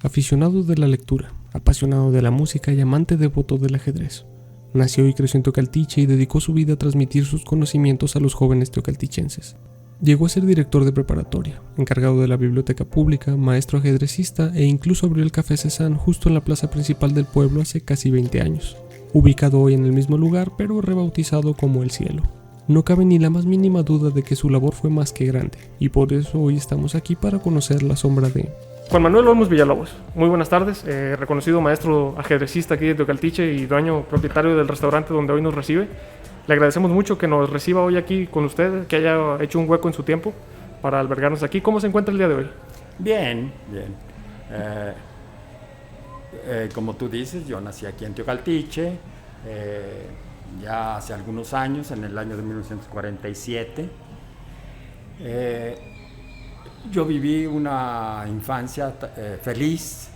Aficionado de la lectura, apasionado de la música y amante devoto del ajedrez. Nació y creció en Teocaltiche y dedicó su vida a transmitir sus conocimientos a los jóvenes teocaltichenses. Llegó a ser director de preparatoria, encargado de la biblioteca pública, maestro ajedrecista e incluso abrió el Café Cézanne justo en la plaza principal del pueblo hace casi 20 años, ubicado hoy en el mismo lugar pero rebautizado como El Cielo. No cabe ni la más mínima duda de que su labor fue más que grande, y por eso hoy estamos aquí para conocer la sombra de Juan Manuel Olmos Villalobos. Muy buenas tardes, reconocido maestro ajedrecista aquí de Teocaltiche y dueño propietario del restaurante donde hoy nos recibe. Le agradecemos mucho que nos reciba hoy aquí con usted, que haya hecho un hueco en su tiempo para albergarnos aquí. ¿Cómo se encuentra el día de hoy? Bien, bien. Como tú dices, yo nací aquí en Teocaltiche, ya hace algunos años, en el año de 1947. Yo viví una infancia feliz.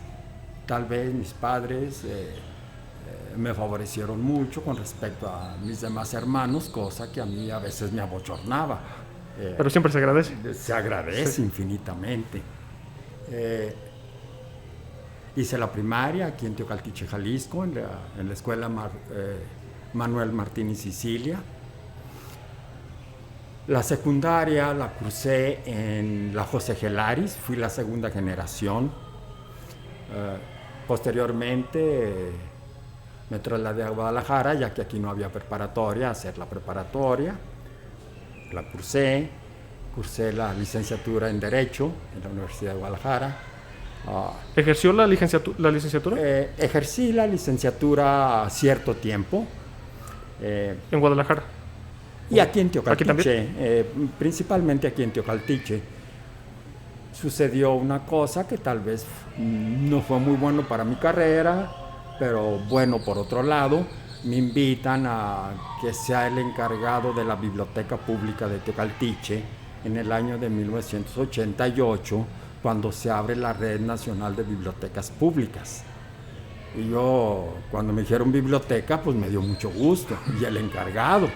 Tal vez mis padres me favorecieron mucho con respecto a mis demás hermanos, cosa que a mí a veces me abochornaba. Pero siempre se agradece. Se agradece, sí, infinitamente. Hice la primaria aquí en Teocaltiche, Jalisco, en la escuela Manuel Martín y Sicilia. La secundaria la cursé en la José Gelaris, fui la segunda generación. Posteriormente me trasladé a Guadalajara, ya que aquí no había preparatoria, a hacer la preparatoria. La cursé la licenciatura en Derecho en la Universidad de Guadalajara. ¿Ejerció la licenciatura? Ejercí la licenciatura cierto tiempo. ¿En Guadalajara? Y aquí en Teocaltiche, ¿Aquí también? Principalmente aquí en Teocaltiche. Sucedió una cosa que tal vez no fue muy bueno para mi carrera, pero bueno, por otro lado, me invitan a que sea el encargado de la Biblioteca Pública de Teocaltiche en el año de 1988, cuando se abre la Red Nacional de Bibliotecas Públicas. Y yo, cuando me dijeron biblioteca, pues me dio mucho gusto, y el encargado.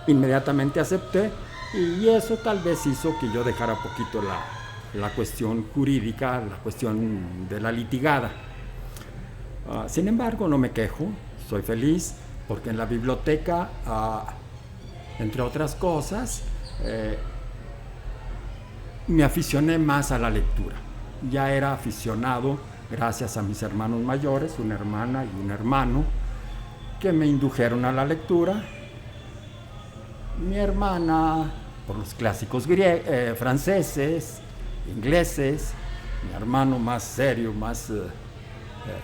Inmediatamente acepté, y eso tal vez hizo que yo dejara poquito la cuestión jurídica, la cuestión de la litigada. Sin embargo, no me quejo, soy feliz, porque en la biblioteca, entre otras cosas, me aficioné más a la lectura. Ya era aficionado gracias a mis hermanos mayores, una hermana y un hermano, que me indujeron a la lectura. Mi hermana por los clásicos franceses, ingleses, mi hermano más serio, más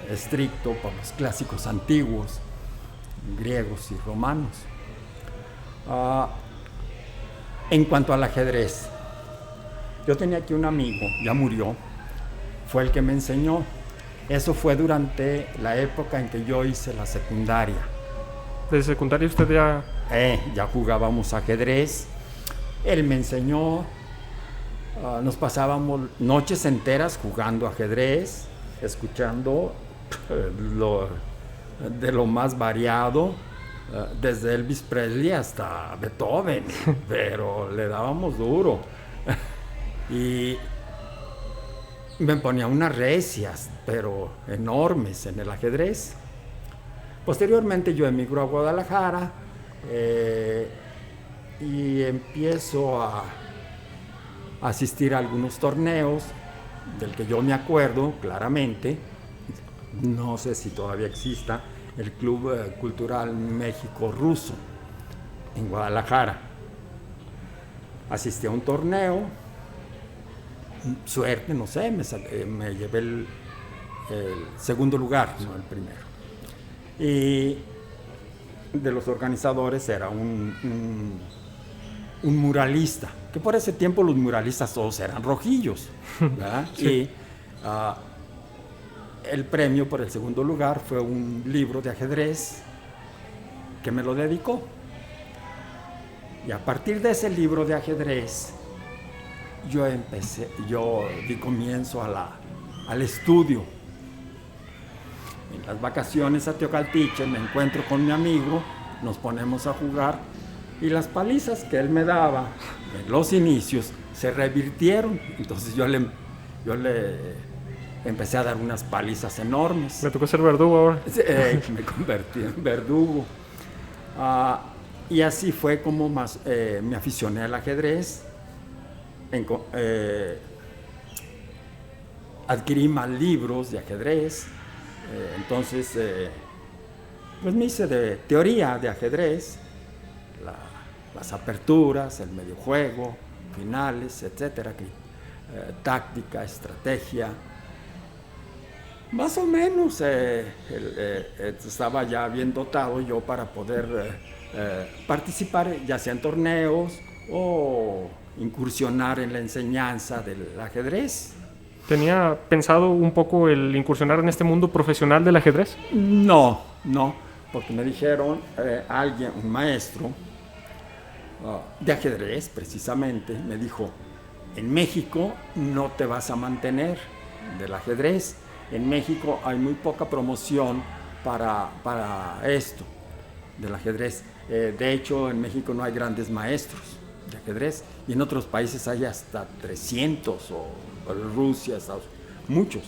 estricto por los clásicos antiguos, griegos y romanos. En cuanto al ajedrez, yo tenía aquí un amigo, ya murió, fue el que me enseñó. Eso fue durante la época en que yo hice la secundaria. ¿Desde secundaria usted ya...? Ya jugábamos ajedrez. Él me enseñó, nos pasábamos noches enteras jugando ajedrez, escuchando de lo más variado, desde Elvis Presley hasta Beethoven, pero le dábamos duro. Y me ponía unas recias, pero enormes en el ajedrez. Posteriormente yo emigro a Guadalajara y empiezo a asistir a algunos torneos del que yo me acuerdo claramente. No sé si todavía exista el Club Cultural México-Ruso en Guadalajara. Asistí a un torneo, suerte, no sé, me llevé el segundo lugar, no el primero. Y de los organizadores era un muralista, que por ese tiempo los muralistas todos eran rojillos, ¿verdad? Sí. Y el premio por el segundo lugar fue un libro de ajedrez que me lo dedicó. Y a partir de ese libro de ajedrez, yo di comienzo al estudio. En las vacaciones a Teocaltiche me encuentro con mi amigo, nos ponemos a jugar, y las palizas que él me daba en los inicios se revirtieron. Entonces yo le yo le empecé a dar unas palizas enormes. Me tocó ser verdugo ahora. Me convertí en verdugo. Y así fue como más me aficioné al ajedrez. Adquirí más libros de ajedrez. Entonces, pues me hice de teoría de ajedrez, las aperturas, el medio juego, finales, etcétera, táctica, estrategia. Más o menos estaba ya bien dotado yo para poder participar ya sea en torneos o incursionar en la enseñanza del ajedrez. ¿Tenía pensado un poco el incursionar en este mundo profesional del ajedrez? No, porque me dijeron un maestro de ajedrez precisamente, me dijo, en México no te vas a mantener del ajedrez. En México hay muy poca promoción para esto del ajedrez. De hecho, en México no hay grandes maestros de ajedrez y en otros países hay hasta 300 o Rusia, Estados Unidos, muchos.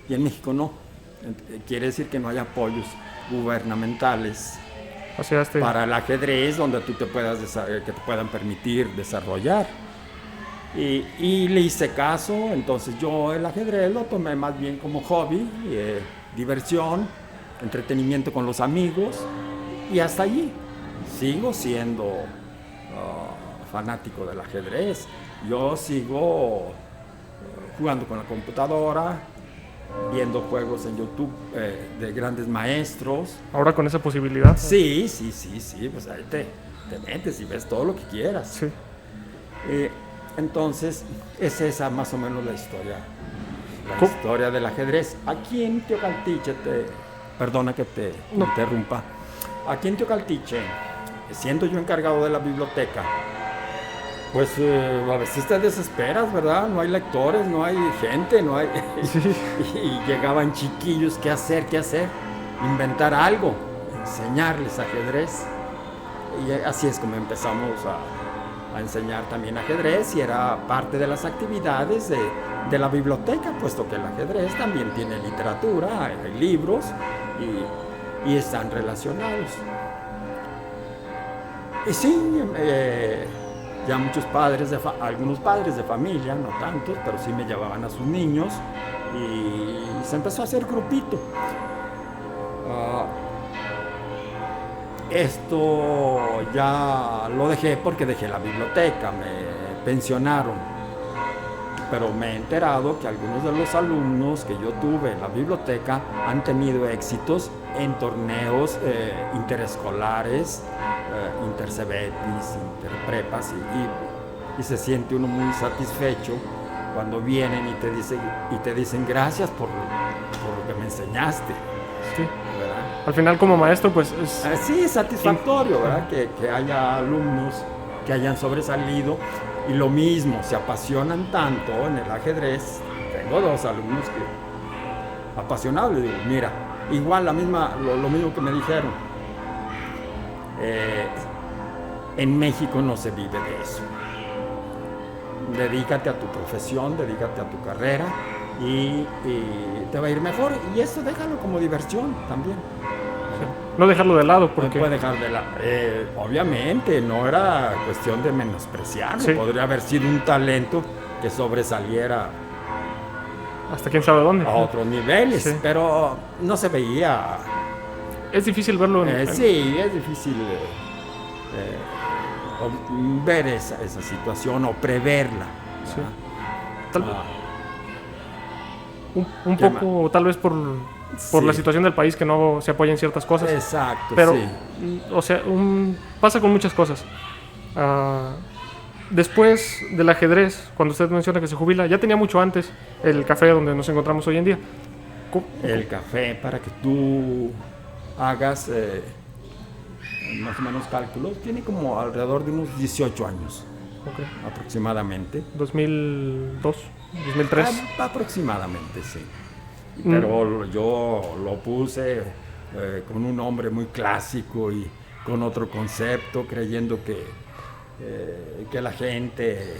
Y en México no. Quiere decir que no hay apoyos gubernamentales para el ajedrez donde que te puedan permitir desarrollar. Y le hice caso, entonces yo el ajedrez lo tomé más bien como hobby, diversión, entretenimiento con los amigos y hasta allí. Sigo siendo fanático del ajedrez. Yo sigo jugando con la computadora, viendo juegos en YouTube de grandes maestros. Ahora con esa posibilidad. Sí, pues ahí te metes y ves todo lo que quieras. Sí. Entonces, es esa más o menos la historia del ajedrez. Aquí en Teocaltiche, perdona que te interrumpa, aquí en Teocaltiche, siendo yo encargado de la biblioteca, pues a veces te desesperas, ¿verdad? No hay lectores, no hay gente, no hay... Sí. y llegaban chiquillos, ¿qué hacer? Inventar algo, enseñarles ajedrez. Y así es como empezamos a enseñar también ajedrez y era parte de las actividades de la biblioteca, puesto que el ajedrez también tiene literatura, hay libros y están relacionados. Y sí, ya algunos padres de familia, no tantos, pero sí me llevaban a sus niños y se empezó a hacer grupito. Esto ya lo dejé porque dejé la biblioteca, me pensionaron, pero me he enterado que algunos de los alumnos que yo tuve en la biblioteca han tenido éxitos en torneos interescolares, intercebetis, interprepas y se siente uno muy satisfecho cuando vienen y te dicen gracias por lo que me enseñaste. Sí. Al final como maestro pues sí, es satisfactorio, ¿verdad? Que haya alumnos que hayan sobresalido y lo mismo, se apasionan tanto en el ajedrez. Tengo 2 alumnos que apasionados, les digo, mira, igual lo mismo que me dijeron, en México no se vive de eso. Dedícate a tu profesión, dedícate a tu carrera y te va a ir mejor, y eso déjalo como diversión también. No dejarlo de lado, porque... No puede dejar de lado. Obviamente, no era cuestión de menospreciarlo. Sí. Podría haber sido un talento que sobresaliera hasta quién sabe dónde. A otros niveles, sí. Pero no se veía. Es difícil verlo sí, es difícil ver esa situación o preverla. Sí. Un poco, tal vez por la situación del país, que no se apoya en ciertas cosas. Exacto, pero, sí. O sea, pasa con muchas cosas. Después del ajedrez, cuando usted menciona que se jubila, ya tenía mucho antes el café donde nos encontramos hoy en día. El café, para que tú hagas más o menos cálculos, tiene como alrededor de unos 18 años. Okay. Aproximadamente. 2002, 2003. Aproximadamente, sí. Pero yo lo puse con un nombre muy clásico y con otro concepto, creyendo que la gente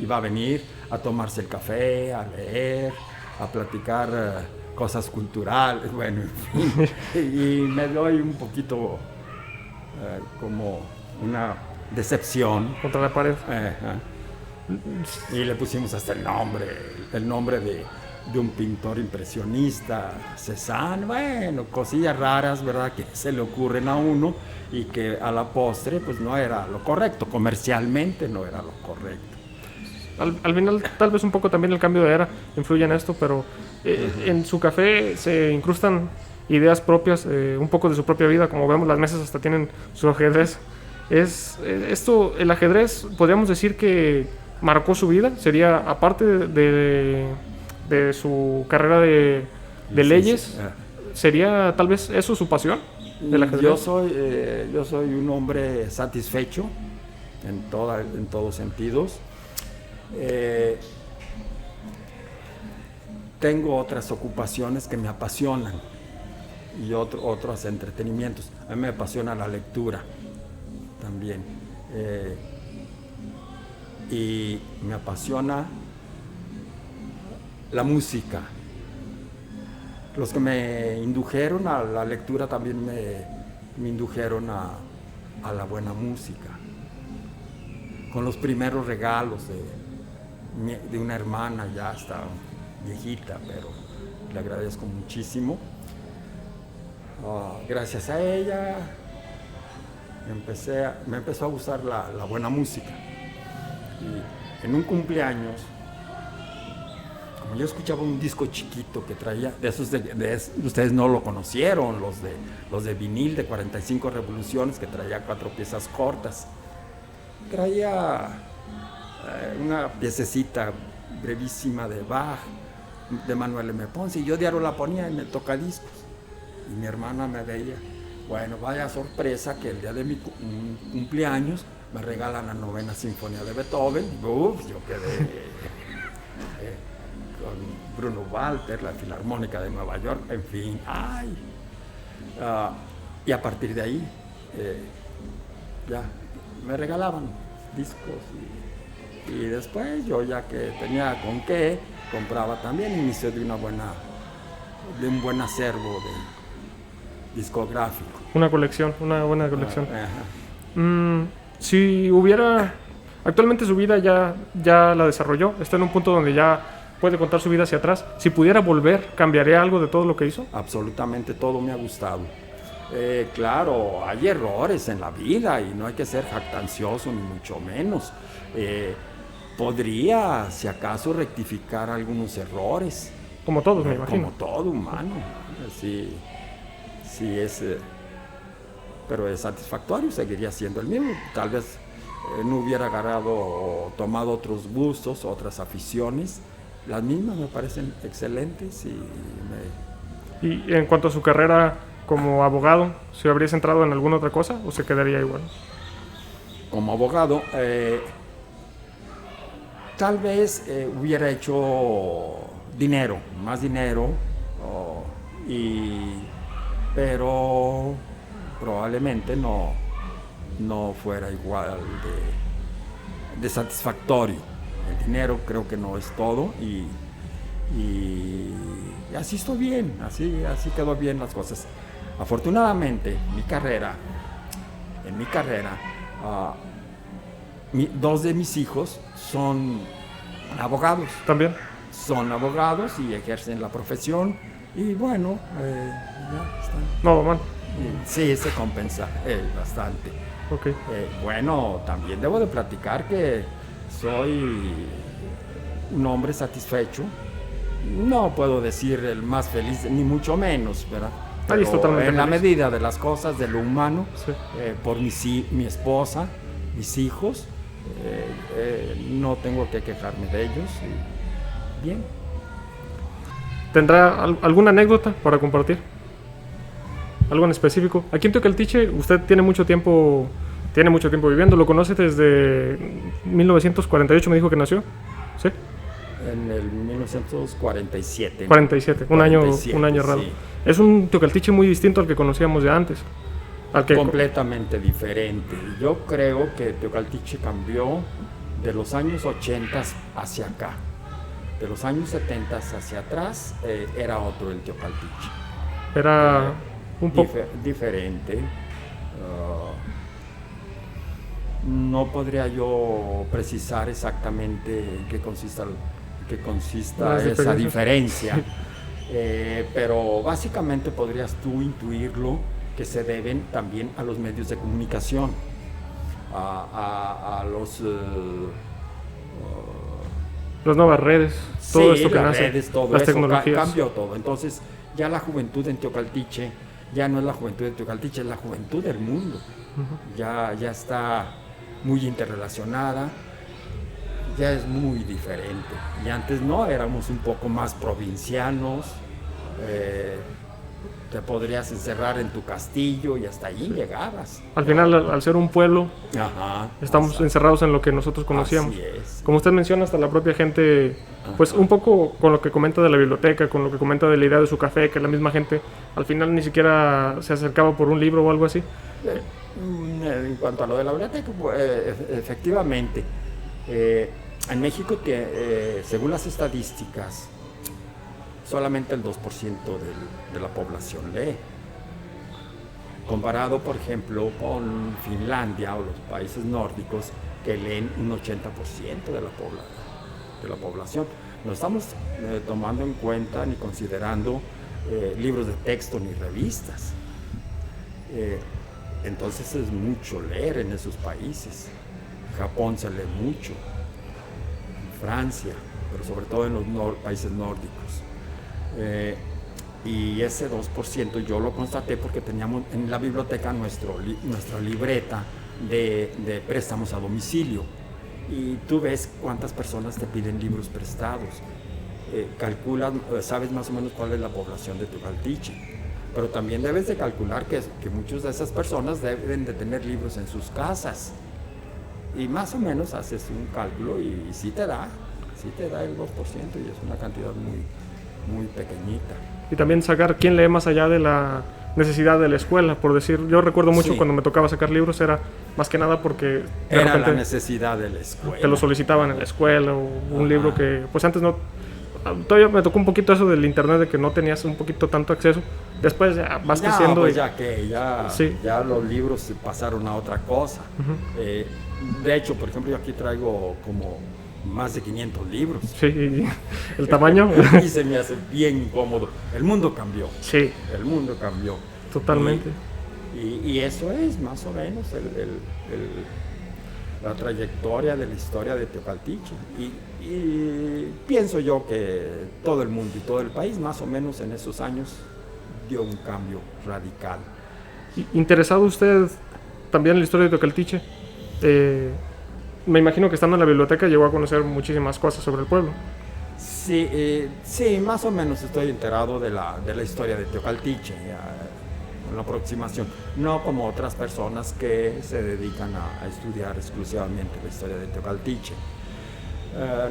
iba a venir a tomarse el café, a leer, a platicar cosas culturales, bueno, en fin. Y me doy un poquito como una decepción. Contra la pared. Y le pusimos hasta el nombre de un pintor impresionista, Cézanne, bueno, cosillas raras, ¿verdad?, que se le ocurren a uno y que a la postre pues no era lo correcto, comercialmente no era lo correcto. Al final tal vez un poco también el cambio de era influye en esto, pero en su café se incrustan ideas propias, un poco de su propia vida, como vemos las mesas hasta tienen su ajedrez. El ajedrez podríamos decir que marcó su vida, sería aparte de su carrera de leyes, sería tal vez eso su pasión del ajedrez. Yo soy un hombre satisfecho en todos sentidos. Tengo otras ocupaciones que me apasionan y otros entretenimientos. A mí me apasiona la lectura también, y me apasiona la música. Los que me indujeron a la lectura también me indujeron a la buena música, con los primeros regalos de una hermana, ya está viejita, pero le agradezco muchísimo. Gracias a ella me empezó a gustar la buena música. Y en un cumpleaños, como yo escuchaba un disco chiquito que traía, ustedes no lo conocieron, los de vinil de 45 revoluciones, que traía 4 piezas cortas. Traía una piececita brevísima de Bach, de Manuel M. Ponce, y yo diario la ponía en el tocadiscos. Y mi hermana me veía. Bueno, vaya sorpresa que el día de mi cumpleaños me regalan la 9ª Sinfonía de Beethoven. Yo quedé con Bruno Walter, la Filarmónica de Nueva York, en fin. Y a partir de ahí ya me regalaban discos y después yo, ya que tenía con qué, compraba también, inicio de un buen acervo discográfico. Una buena colección. Si hubiera, actualmente su vida ya la desarrolló, está en un punto donde ya puede contar su vida hacia atrás. Si pudiera volver, ¿cambiaría algo de todo lo que hizo? Absolutamente todo me ha gustado. Claro, hay errores en la vida y no hay que ser jactancioso ni mucho menos. Podría, si acaso, rectificar algunos errores. Como todos, me imagino. Como todo humano. Sí, pero es satisfactorio, seguiría siendo el mismo. Tal vez no hubiera agarrado o tomado otros gustos, otras aficiones. Las mismas me parecen excelentes. Y en cuanto a su carrera como abogado, ¿se habría centrado en alguna otra cosa o se quedaría igual? Como abogado, tal vez hubiera hecho más dinero, pero probablemente no fuera igual de satisfactorio. El dinero creo que no es todo y así estoy bien, así quedó bien las cosas. Afortunadamente, en mi carrera, 2 de mis hijos son abogados. ¿También? Son abogados y ejercen la profesión y bueno, ya están. No, man. Sí, se compensa bastante. Okay. Bueno, también debo de platicar que soy un hombre satisfecho. No puedo decir el más feliz, ni mucho menos, ¿verdad? Pero en la medida de las cosas, de lo humano, sí. Por mi esposa, mis hijos, no tengo que quejarme de ellos. Bien. ¿Tendrá alguna anécdota para compartir? ¿Algo en específico? Aquí en Teocaltiche usted tiene mucho tiempo viviendo. ¿Lo conoce desde 1948? Me dijo que nació. ¿Sí? En el 1947. 47, un año raro. Sí. Es un Teocaltiche muy distinto al que conocíamos de antes. al que... Completamente diferente. Yo creo que Teocaltiche cambió de los años 80 hacia acá. De los años 70 hacia atrás era otro el Teocaltiche. Era un poco... diferente. No podría yo precisar exactamente en qué consista esa diferencia. Pero básicamente podrías tú intuirlo que se deben también a los medios de comunicación, a las nuevas redes, todo esto que las nace, redes, todo las eso, tecnologías. cambió todo. Entonces ya la juventud en Teocaltiche ya no es la juventud de Teocaltiche, es la juventud del mundo. Ya está muy interrelacionada, ya es muy diferente. Y antes no, éramos un poco más provincianos, te podrías encerrar en tu castillo y hasta allí llegabas. Al final, al ser un pueblo, estamos encerrados en lo que nosotros conocíamos. Así es. Como usted menciona, hasta la propia gente, pues un poco con lo que comenta de la biblioteca, con lo que comenta de la idea de su café, que la misma gente al final ni siquiera se acercaba por un libro o algo así. En cuanto a lo de la biblioteca, pues, efectivamente, en México, según las estadísticas, solamente el 2% de la población lee. Comparado, por ejemplo, con Finlandia o los países nórdicos, que leen un 80% de la población. No estamos tomando en cuenta ni considerando libros de texto ni revistas. Entonces es mucho leer en esos países. Japón se lee mucho, en Francia, pero sobre todo en los países nórdicos. Y ese 2% yo lo constaté porque teníamos en la biblioteca nuestra libreta de préstamos a domicilio. Y tú ves cuántas personas te piden libros prestados. Calculas, sabes más o menos cuál es la población de Teocaltiche. Pero también debes de calcular que muchas de esas personas deben de tener libros en sus casas. Y más o menos haces un cálculo y sí te da el 2% y es una cantidad muy pequeñita. Y también sacar quién lee más allá de la necesidad de la escuela, por decir, yo recuerdo mucho cuando me tocaba sacar libros, era más que nada porque era la necesidad de la escuela. Te lo solicitaban en la escuela o un libro que pues antes no, todavía me tocó un poquito eso del internet, de que no tenías un poquito tanto acceso. Después ya vas creciendo. Pues ya los libros se pasaron a otra cosa. De hecho, por ejemplo, yo aquí traigo como más de 500 libros. Sí, el tamaño. Y se me hace bien incómodo. El mundo cambió. Sí. El mundo cambió. Totalmente. Y eso es más o menos la trayectoria de la historia de Teocaltiche. Y pienso yo que todo el mundo y todo el país, más o menos en esos años, dio un cambio radical. ¿Interesado usted también en la historia de Teocaltiche? Me imagino que estando en la biblioteca llegó a conocer muchísimas cosas sobre el pueblo. Sí, más o menos estoy enterado de la historia de Teocaltiche, con la aproximación. No como otras personas que se dedican a estudiar exclusivamente la historia de Teocaltiche.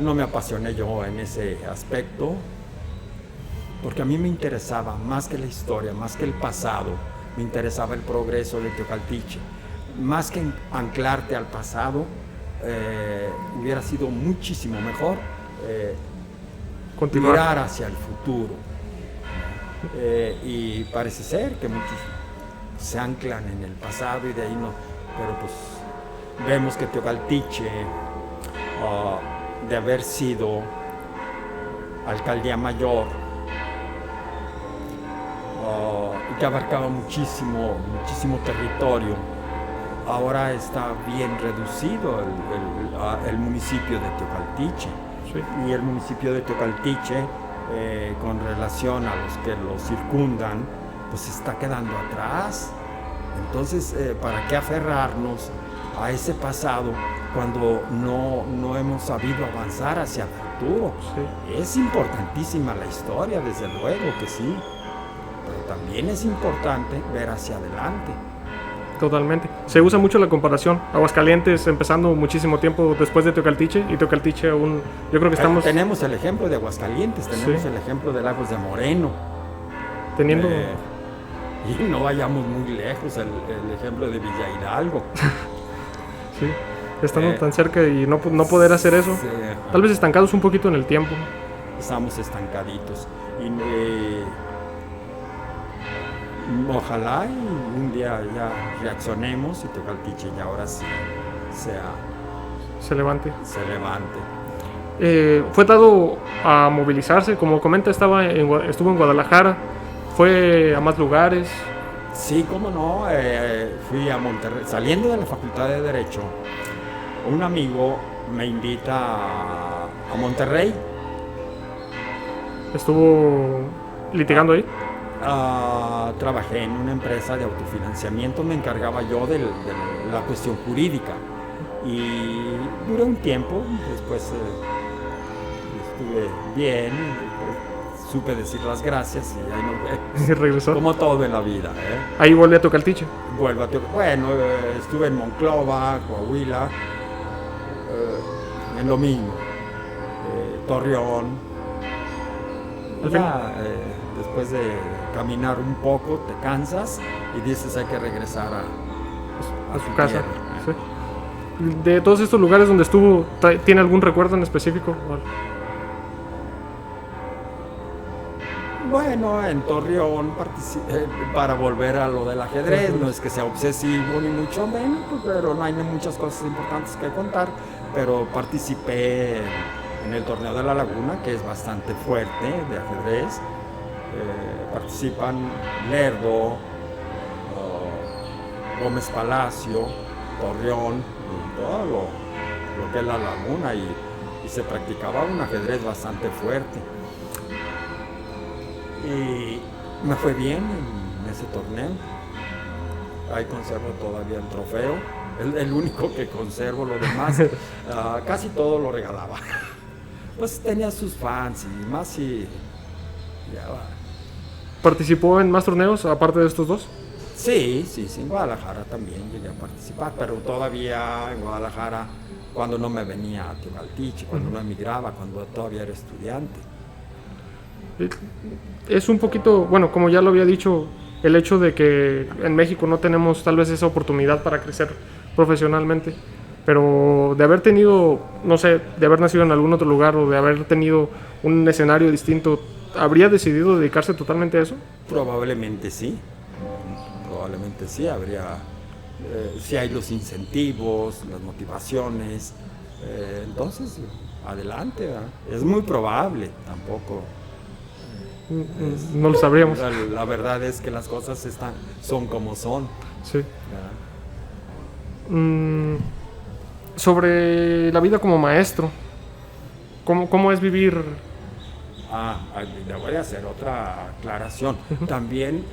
No me apasioné yo en ese aspecto, porque a mí me interesaba más que la historia, más que el pasado, me interesaba el progreso de Teocaltiche. Más que anclarte al pasado, hubiera sido muchísimo mejor mirar hacia el futuro. Y parece ser que muchos se anclan en el pasado y de ahí no. Pero pues vemos que Teocaltiche, de haber sido alcaldía mayor, y que abarcaba muchísimo territorio, ahora está bien reducido el municipio de Teocaltiche. Sí. Y el municipio de Teocaltiche, con relación a los que lo circundan, pues se está quedando atrás. Entonces, ¿para qué aferrarnos a ese pasado cuando no hemos sabido avanzar hacia el futuro? Sí. Es importantísima la historia, desde luego que sí, pero también es importante ver hacia adelante. Totalmente. Se usa mucho la comparación. Aguascalientes empezando muchísimo tiempo después de Teocaltiche, y Teocaltiche aún, yo creo que estamos... Tenemos el ejemplo de Aguascalientes, tenemos el ejemplo de Lagos de Moreno. Teniendo... Y no vayamos muy lejos, el ejemplo de Villa Hidalgo. Sí, estando tan cerca y no poder hacer eso. Sí, Tal vez estancados un poquito en el tiempo. estamos estancaditos. Y ojalá y un día ya reaccionemos y Tecaltiche ya ahora sí Se levante. se levante. Fue dado a movilizarse, como comenta, estuvo en Guadalajara, fue a más lugares. Sí, cómo no, fui a Monterrey, saliendo de la Facultad de Derecho, un amigo me invita a Monterrey. Estuvo litigando ahí. Trabajé en una empresa de autofinanciamiento, me encargaba yo de la cuestión jurídica y duré un tiempo, después estuve bien, supe decir las gracias y ahí Y regresó. como todo en la vida. Ahí volvió a Tecaltiche. Bueno, estuve en Monclova, Coahuila, en lo mismo, Torreón. Ya, después de caminar un poco, te cansas y dices hay que regresar A su tu casa. tierra. Sí. De todos estos lugares donde estuvo, ¿tiene algún recuerdo en específico? Bueno, en Torreón para volver a lo del ajedrez, no es que sea obsesivo ni mucho menos, pero no hay muchas cosas importantes que contar, pero participé en el torneo de la Laguna, que es bastante fuerte de ajedrez. Participan Lerdo, Gómez Palacio, Torreón, y todo lo que es la Laguna, y se practicaba un ajedrez bastante fuerte. Y me fue bien en ese torneo. Ahí conservo todavía el trofeo. Es el único que conservo, lo demás casi todo lo regalaba. Pues tenía sus fans y más y ya va. ¿Participó en más torneos aparte de estos dos? Sí, en Guadalajara también llegué a participar, pero todavía en Guadalajara, cuando no me venía a Tecaltiche, cuando no emigraba, cuando todavía era estudiante. Es un poquito, bueno, como ya lo había dicho, el hecho de que en México no tenemos tal vez esa oportunidad para crecer profesionalmente, pero de haber tenido, no sé, de haber nacido en algún otro lugar o de haber tenido un escenario distinto, ¿habría decidido dedicarse totalmente a eso? Probablemente sí, habría, si hay los incentivos, las motivaciones, entonces adelante, ¿verdad? Es muy probable, tampoco. No lo sabríamos. La verdad es que las cosas son como son. Sí. Sobre la vida como maestro, ¿cómo es vivir? Le voy a hacer otra aclaración. También,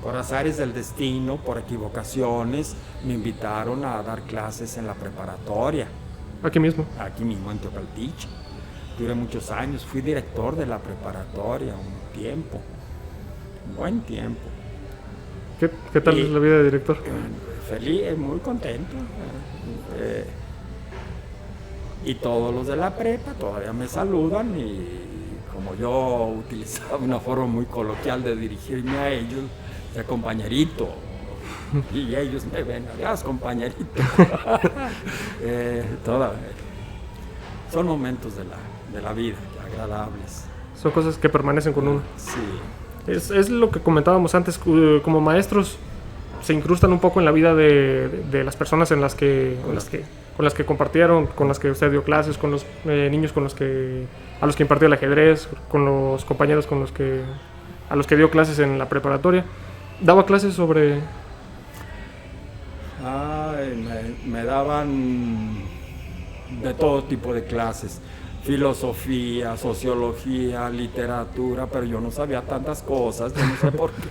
por azares del destino, por equivocaciones, me invitaron a dar clases en la preparatoria. Aquí mismo. Aquí mismo en Tecaltiche. Duré muchos años, fui director de la preparatoria un buen tiempo. ¿Qué tal es la vida de director? Feliz, muy contento. Y todos los de la prepa todavía me saludan y como yo utilizaba una forma muy coloquial de dirigirme a ellos, de compañerito. Y ellos me ven, adiós compañerito. Son momentos de la vida agradables. Son cosas que permanecen con uno. Sí. Es lo que comentábamos antes, como maestros se incrustan un poco en la vida de las personas con las que compartieron, con las que usted dio clases, con los niños a los que impartió el ajedrez, con los compañeros a los que dio clases en la preparatoria. Daba clases sobre... Me daban de todo tipo de clases, filosofía, sociología, literatura, pero yo no sabía tantas cosas, yo no sé por qué.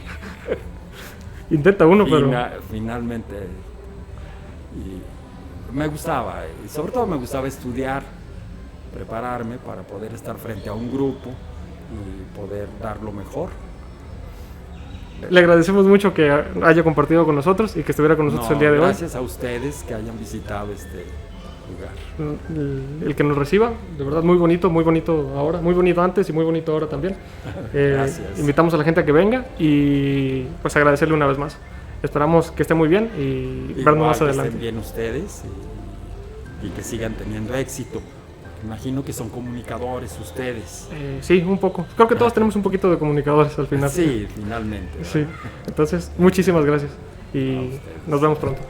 Intenta uno, pero... Finalmente, me gustaba, y sobre todo me gustaba estudiar, prepararme para poder estar frente a un grupo y poder dar lo mejor. Le agradecemos mucho que haya compartido con nosotros y que estuviera con nosotros el día de hoy. Gracias a ustedes que hayan visitado lugar. El que nos reciba, de verdad muy bonito ahora, muy bonito antes y muy bonito ahora también. Gracias. Invitamos a la gente a que venga y pues agradecerle una vez más. Esperamos que esté muy bien y vernos más adelante. Que estén bien ustedes y que sigan teniendo éxito. Imagino que son comunicadores ustedes. Sí, un poco. Creo que todos tenemos un poquito de comunicadores al final. Sí, finalmente. Sí. Entonces, muchísimas gracias y nos vemos pronto.